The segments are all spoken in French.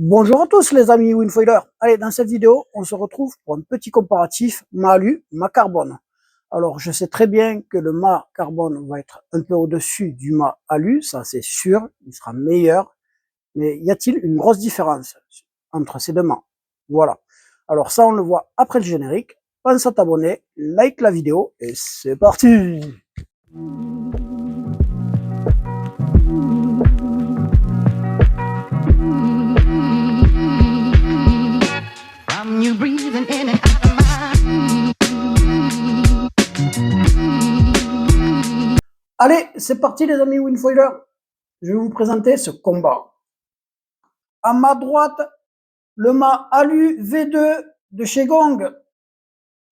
Bonjour à tous les amis Winfoiler. Allez, dans cette vidéo, on se retrouve pour un petit comparatif mât alu, mât carbone. Alors, je sais très bien que le mât carbone va être un peu au-dessus du mât alu, ça c'est sûr, il sera meilleur. Mais y a-t-il une grosse différence entre ces deux mâts? Voilà. Alors ça, on le voit après le générique. Pense à t'abonner, like la vidéo et c'est parti! Allez, c'est parti les amis Winfoiler. Je vais vous présenter ce combat. À ma droite, le mât alu V2 de chez Gong,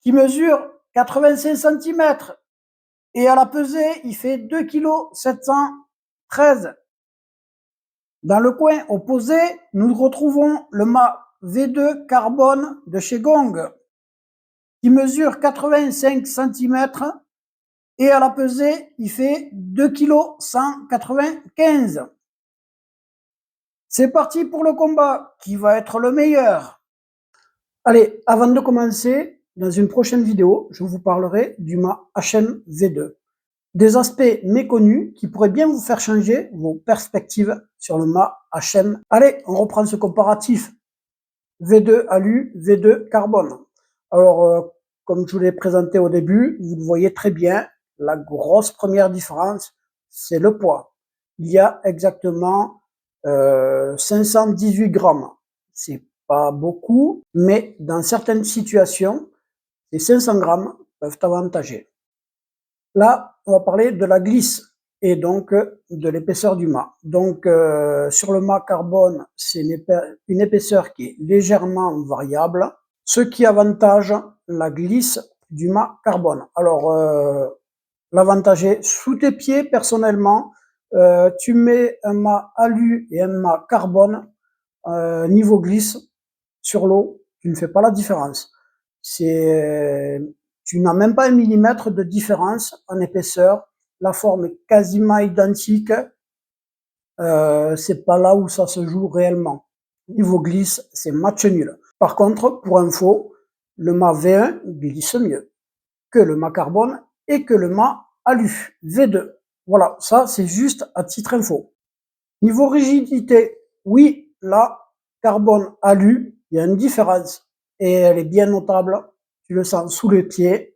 qui mesure 85 cm. Et à la pesée, il fait 2,713 kg. Dans le coin opposé, nous retrouvons le mât V2 carbone de chez Gong, qui mesure 85 cm. Et à la pesée, il fait 2,195 kg. C'est parti pour le combat, qui va être le meilleur. Allez, avant de commencer, dans une prochaine vidéo, je vous parlerai du mât HM V2. Des aspects méconnus qui pourraient bien vous faire changer vos perspectives sur le mât HM. Allez, on reprend ce comparatif. V2 alu, V2 carbone. Alors, comme je vous l'ai présenté au début, vous le voyez très bien, la grosse première différence, c'est le poids. Il y a exactement 518 grammes. C'est pas beaucoup, mais dans certaines situations, les 500 grammes peuvent avantager. Là, on va parler de la glisse et donc de l'épaisseur du mât. Donc, sur le mât carbone, c'est une épaisseur qui est légèrement variable, ce qui avantage la glisse du mât carbone. Alors, l'avantage est sous tes pieds, personnellement, tu mets un mât alu et un mât carbone, niveau glisse, sur l'eau, tu ne fais pas la différence. Tu n'as même pas 1 millimètre de différence en épaisseur. La forme est quasiment identique. C'est pas là où ça se joue réellement. Niveau glisse, c'est match nul. Par contre, pour info, le mât V1 glisse mieux que le mât carbone et que le mât alu V2. Voilà, ça c'est juste à titre info. Niveau rigidité, oui, là, carbone alu, il y a une différence et elle est bien notable. Tu le sens sous les pieds.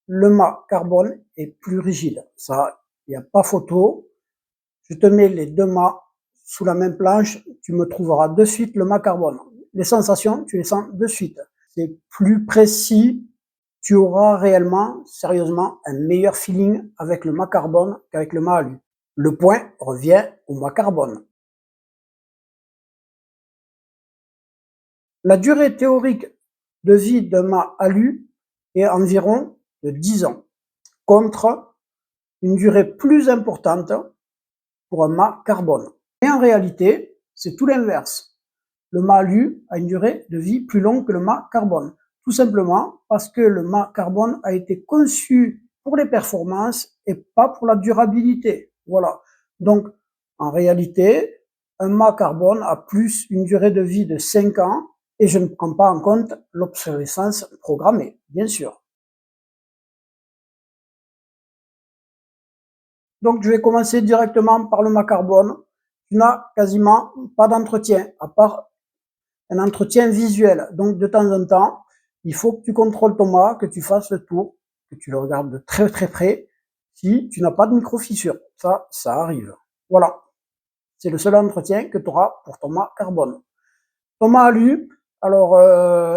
Le mât carbone est plus rigide. Ça, il n'y a pas photo. Je te mets les deux mâts sous la même planche. Tu me trouveras de suite le mât carbone. Les sensations, tu les sens de suite. C'est plus précis. Tu auras réellement, sérieusement, un meilleur feeling avec le mât carbone qu'avec le mât alu. Le point revient au mât carbone. La durée théorique de vie d'un mât alu est environ de 10 ans, contre une durée plus importante pour un mât carbone. Et en réalité, c'est tout l'inverse. Le mât alu a une durée de vie plus longue que le mât carbone, tout simplement parce que le mât carbone a été conçu pour les performances et pas pour la durabilité. Voilà. Donc, en réalité, un mât carbone a plus une durée de vie de 5 ans et je ne prends pas en compte l'obsolescence programmée, bien sûr. Donc, je vais commencer directement par le mât carbone. Tu n'as quasiment pas d'entretien, à part un entretien visuel. Donc, de temps en temps, il faut que tu contrôles ton mât, que tu fasses le tour, que tu le regardes de très très près, si tu n'as pas de micro-fissure. Ça arrive. Voilà. C'est le seul entretien que tu auras pour ton mât carbone. Ton mât alu, alors,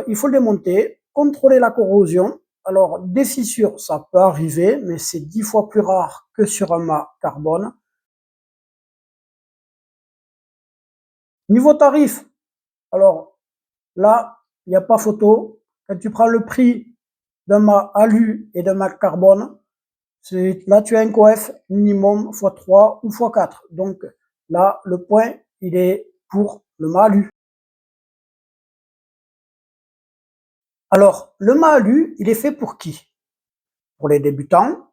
il faut le démonter, contrôler la corrosion. Alors, des fissures, ça peut arriver, mais c'est 10 fois plus rare que sur un mât carbone. Niveau tarif, alors là, il n'y a pas photo. Quand tu prends le prix d'un mât alu et d'un mât carbone, là tu as un coef minimum x3 ou x4. Donc là, le point, il est pour le mât alu. Alors, le mât alu, il est fait pour qui? Pour les débutants,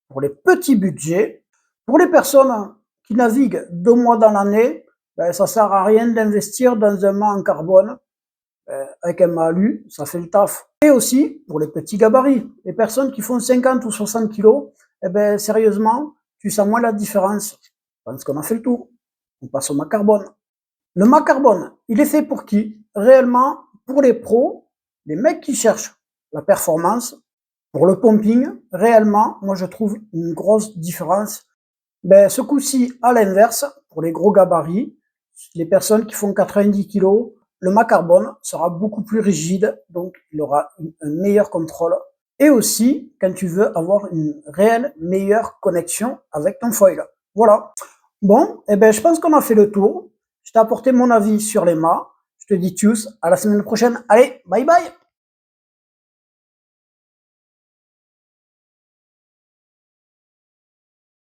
pour les petits budgets, pour les personnes qui naviguent 2 mois dans l'année. ben, ça sert à rien d'investir dans un mât en carbone. Avec un mât alu, ça fait le taf. Et aussi, pour les petits gabarits, les personnes qui font 50 ou 60 kilos, eh ben, sérieusement, tu sens moins la différence. Je pense qu'on a fait le tour. On passe au mât carbone. Le mât carbone, il est fait pour qui? Réellement, pour les pros, les mecs qui cherchent la performance. Pour le pumping, réellement, moi je trouve une grosse différence. Ben, ce coup-ci, à l'inverse, pour les gros gabarits, les personnes qui font 90 kilos, le mât carbone sera beaucoup plus rigide, donc il aura un meilleur contrôle. Et aussi, quand tu veux avoir une réelle meilleure connexion avec ton foil. Voilà. Bon, eh ben, je pense qu'on a fait le tour. Je t'ai apporté mon avis sur les mâts. Je te dis tchuss, à la semaine prochaine. Allez, bye bye!